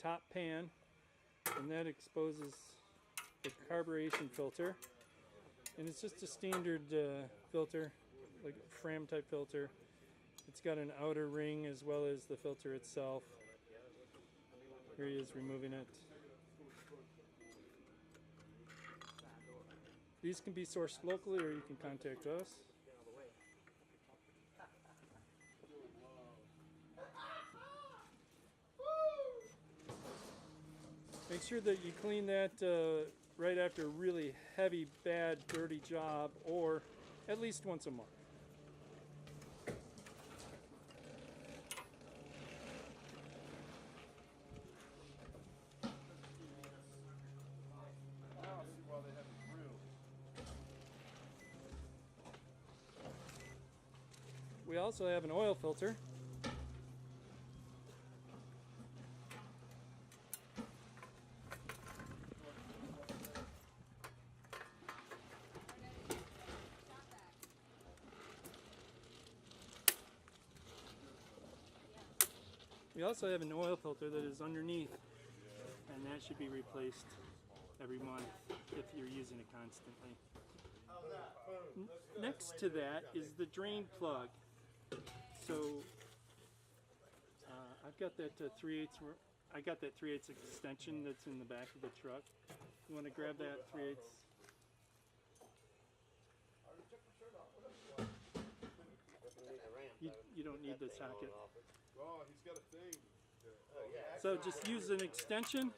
top pan, and that exposes the carburation filter. And it's just a standard filter, like a Fram type filter. It's got an outer ring as well as the filter itself. Here he is removing it. These can be sourced locally or you can contact us. Make sure that you clean that right after a really heavy, bad, dirty job, or at least once a month. We also have an oil filter. We also have an oil filter that is underneath, and that should be replaced every month if you're using it constantly. Next to that is the drain plug. So I've got that 3/8. I got that 3/8 extension that's in the back of the truck. You want to grab that 3/8. You don't need the socket. Oh, he's got a thing. So just use an extension